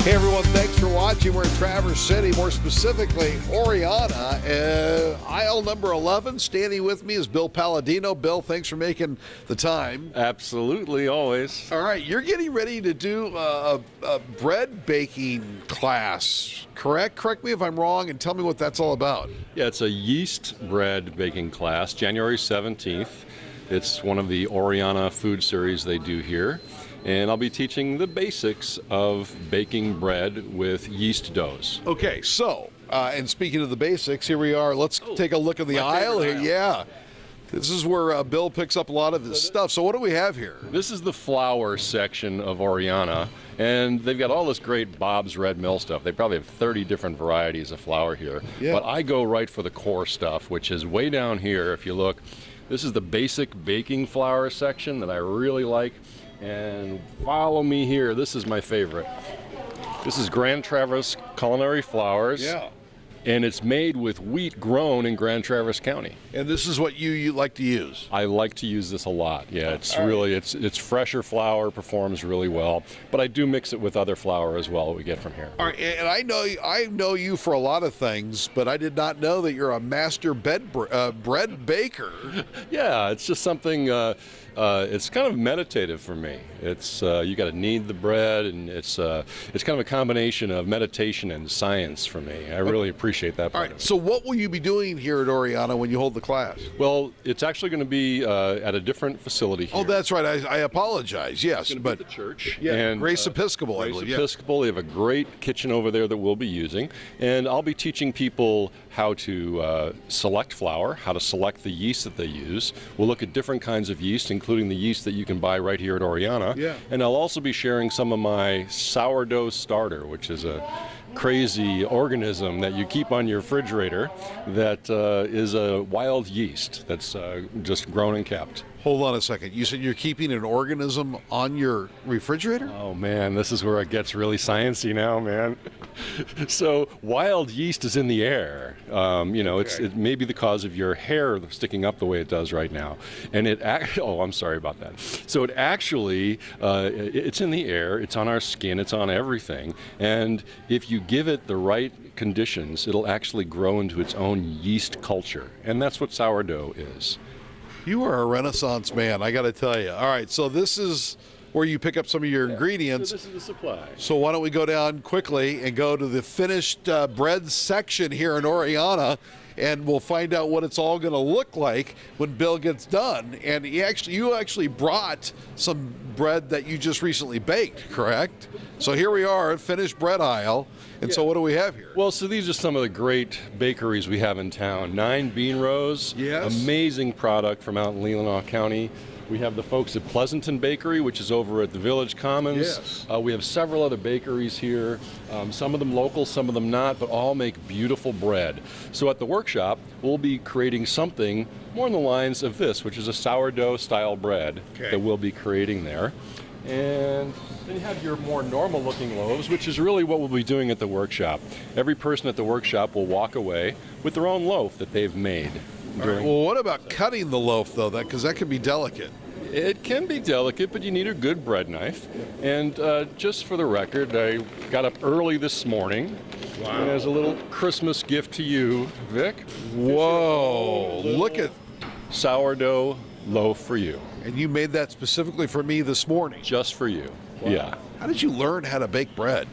Hey everyone, thanks for watching. We're in Traverse City, more specifically Oriana, aisle number 11. Standing with me is Bill Palladino. Bill, thanks for making the time. Absolutely, always. All right, you're getting ready to do a bread baking class, correct? Correct me if I'm wrong and tell me what that's all about. Yeah, it's a yeast bread baking class, January 17th. It's one of the Oriana food series they do here. And I'll be teaching the basics of baking bread with yeast doughs. Okay, so, and speaking of the basics, here we are. Let's take a look at the aisle here. Yeah. This is where Bill picks up a lot of his stuff. So what do we have here? This is the flour section of Oriana, and they've got all this great Bob's Red Mill stuff. They probably have 30 different varieties of flour here. Yeah. But I go right for the core stuff, which is way down here. If you look, this is the basic baking flour section that I really like. And follow me here. This is my favorite. This is Grand Traverse Culinary Flours. Yeah. And it's made with wheat grown in Grand Traverse County. And this is what you like to use? I like to use this a lot. Yeah, it's All really, right. it's fresher flour, performs really well. But I do mix it with other flour as well that we get from here. All right, and I know you for a lot of things, but I did not know that you're a master bread baker. Yeah, it's just something, it's kind of meditative for me. It's, you got to knead the bread, and it's kind of a combination of meditation and science for me. I really appreciate that All part right, of it. so what will you be doing here at Oriana when you hold the class? Well, it's actually going to be at a different facility here. Oh, that's right. I apologize. Yes, It's going to be but at the church. yeah, and, Grace Episcopal, I Grace believe. Yeah. Episcopal. They have a great kitchen over there that we'll be using, and I'll be teaching people how to select flour, how to select the yeast that they use. We'll look at different kinds of yeast, including the yeast that you can buy right here at Oriana. Yeah. And I'll also be sharing some of my sourdough starter, which is a crazy organism that you keep on your refrigerator that is a wild yeast that's just grown and kept. Hold on a second. You said you're keeping an organism on your refrigerator? Oh man, this is where it gets really sciencey now, man. So wild yeast is in the air. It may be the cause of your hair sticking up the way it does right now. And I'm sorry about that. So it actually, it's in the air, it's on our skin, it's on everything. And if you give it the right conditions, it'll actually grow into its own yeast culture. And that's what sourdough is. You are a Renaissance man, I got to tell you. All right, so this is where you pick up some of your ingredients. So this is the supply. So why don't we go down quickly and go to the finished bread section here in Oriana, and we'll find out what it's all going to look like when Bill gets done. And you actually brought some bread that you just recently baked, correct? So here we are, finished bread aisle. And so what do we have here? Well, so these are some of the great bakeries we have in town. 9 Bean Rows, Yes. Amazing product from out in Leelanau County. We have the folks at Pleasanton Bakery, which is over at the Village Commons. Yes. We have several other bakeries here, some of them local, some of them not, but all make beautiful bread. So at the workshop, we'll be creating something more in the lines of this, which is a sourdough-style bread that we'll be creating there. And then you have your more normal looking loaves, which is really what we'll be doing at the workshop. Every person at the workshop will walk away with their own loaf that they've made. All right, well, what about cutting the loaf, though? Because that can be delicate. It can be delicate, but you need a good bread knife. And just for the record, I got up early this morning. Wow. And as a little Christmas gift to you, Vic. Whoa, look at... Sourdough loaf for you. And you made that specifically for me this morning. Just for you. Wow. Yeah. How did you learn how to bake bread?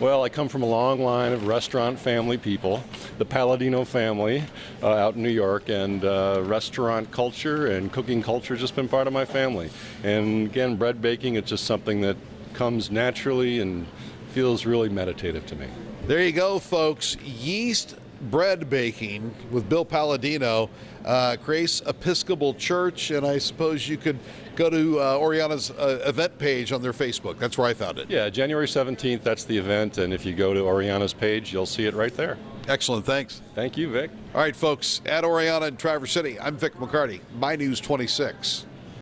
Well, I come from a long line of restaurant family people, the Palladino family out in New York, and restaurant culture and cooking culture has just been part of my family. And again, bread baking, it's just something that comes naturally and feels really meditative to me. There you go, folks. Yeast bread baking with Bill Palladino, Grace Episcopal Church, and I suppose you could go to Oriana's event page on their Facebook. That's where I found it. Yeah, January 17th, that's the event, and if you go to Oriana's page, you'll see it right there. Excellent, thanks. Thank you, Vic. All right, folks, at Oriana in Traverse City, I'm Vic McCarty, My News 26.